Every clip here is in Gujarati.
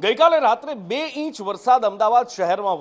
ગઈકાલે રાત્રે 2 ઇંચ વરસાદ અમદાવાદ શહેરમાં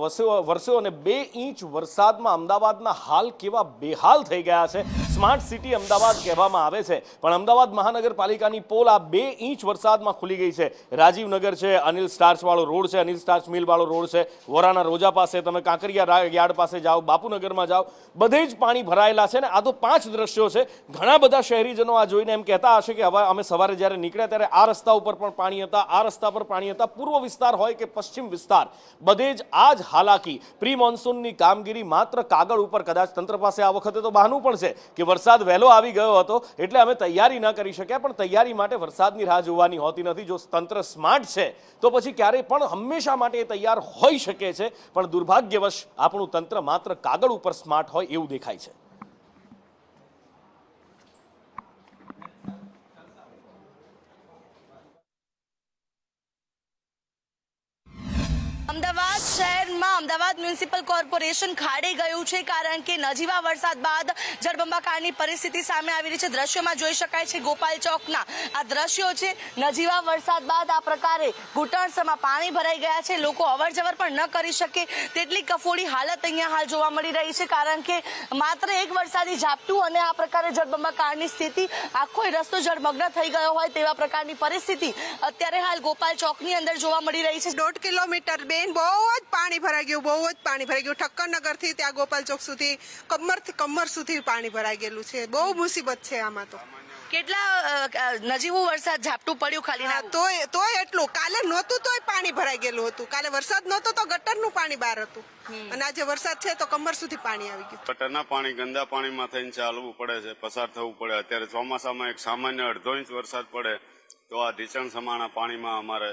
વરસ્યો અને 2 ઇંચ વરસાદમાં અમદાવાદના હાલ કેવા બેહાલ થઈ ગયા છે। સ્માર્ટ સિટી અમદાવાદ કહેવામાં આવે છે, પણ અમદાવાદ મહાનગરપાલિકાની પોલ આ 2 ઇંચ વરસાદમાં ખુલી ગઈ છે। રાજીવનગર છે, અનિલ સ્ટાર્ચ વાળો રોડ છે, અનિલ સ્ટાર્ચ મિલ વાળો રોડ છે, વોરાના રોજા પાસે, તમે કાંકરિયા યાર્ડ પાસે જાઓ, બાપુનગરમાં જાઓ, બધે જ પાણી ભરાયેલા છે ને આ તો 5 દ્રશ્યો છે। ઘણા બધા શહેરીજનો આ જોઈને એમ કહેતા હશે કે હવે અમે સવારે જ્યારે નીકળ્યા ત્યારે આ રસ્તા ઉપર પણ પાણી હતા, આ રસ્તા પર પાણી હતા। પૂર્વ વિસ્તાર હોય કે પશ્ચિમ વિસ્તાર, બધે જ આ જ હાલાકી। પ્રી મોન્સૂનની કામગીરી માત્ર કાગળ ઉપર, કદાચ તંત્ર પાસે આ વખતે તો બહાનું પણ છે કે વરસાદ વહેલો આવી ગયો હતો એટલે અમે તૈયારી ન કરી શક્યા, પણ તૈયારી માટે વરસાદની રાહ જોવાની હોતી નથી। જો તંત્ર સ્માર્ટ છે તો પછી ક્યારેય પણ હંમેશા માટે તૈયાર હોઈ શકે છે, પણ દુર્ભાગ્યવશ આપણું તંત્ર માત્ર કાગળ ઉપર સ્માર્ટ હોય એવું દેખાય છે। અમદાવાદ શહેરમાં અમદાવાદ મ્યુનિસિપલ કોર્પોરેશન ખાડે ગયું છે, કારણ કે નજીવા વરસાદ બાદ જળબંબાકારની પરિસ્થિતિ સામે આવી રહી છે। દ્રશ્યોમાં જોઈ શકાય છે ગોપાલ ચોકના આ દ્રશ્યો છે। નજીવા વરસાદ બાદ આ પ્રકારે ઘૂંટણસમાં પાણી ભરાઈ ગયા છે, લોકો અવરજવર પણ ન કરી શકે તેટલી કફોડી હાલત અહીંયા હાલ જોવા મળી રહી છે, કારણ કે માત્ર એક વરસાદી ઝાપટું અને આ પ્રકારે જળબંબાકારની સ્થિતિ, આખો રસ્તો જળમગ્ન થઈ ગયો હોય તેવા પ્રકારની પરિસ્થિતિ અત્યારે હાલ ગોપાલ ચોકની અંદર જોવા મળી રહી છે। 1.5 કિલોમીટર બહુ જ પાણી ભરાઈ ગયું, બહુ જ પાણી ભરાઈ ગયું। ઠક્કરનગર થી ત્યાં ગોપાલ ચોક સુધી કમરથી કમર સુધી પાણી ભરાઈ ગયેલું છે। બહુ મુસીબત છે આમાં તો। કેટલા નજીવું વરસાદ ઝાપટું પડ્યું ખાલી ના તોય એટલું કાલે નહોતું તોય પાણી ભરાઈ ગયેલું હતું। કાલે વરસાદ નહોતો તો ગટરનું પાણી બહાર હતું અને આજે વરસાદ છે તો કમર સુધી પાણી આવી ગયું। ગટરના પાણી ગંદા પાણીમાં થઈને ચાલવું પડે છે, પસાર થવું પડે। અત્યારે ચોમાસામાં એક સામાન્ય 1.5 ઇંચ વરસાદ પડે તો આ ઢીચણ સમાણા પાણીમાં અમારે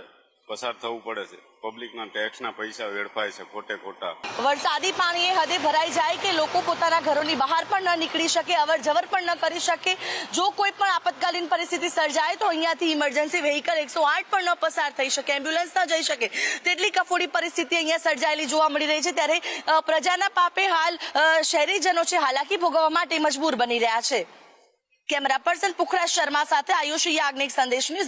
પસાર થવું પડે છે। પબ્લિકના ટેક્સના પૈસા વેડફાય છે ખોટે ખોટા। વરસાદી પાણી એ હદે ભરાઈ જાય કે લોકો પોતાના ઘરોની બહાર પણ ન નીકળી શકે, અવર જવર પણ ન કરી શકે। જો કોઈ પણ આપતકાલીન પરિસ્થિતિ સર્જાય તો અહીંયાથી ઇમરજન્સી વેહિકલ 108 પણ ન પસાર થઈ શકે, એમ્બ્યુલન્સ ન જઈ શકે તેટલી કફોડી પરિસ્થિતિ અહીંયા સર્જાયેલી જોવા મળી રહી છે। ત્યારે પ્રજાના પાપે હાલ શહેરીજનો છે હાલાકી ભોગવવા માટે મજબૂર બની રહ્યા છે। કેમેરા પર્સન પુખરાજ શર્મા સાથે આયુષી યાજ્ઞિક, સંદેશ ન્યૂઝ।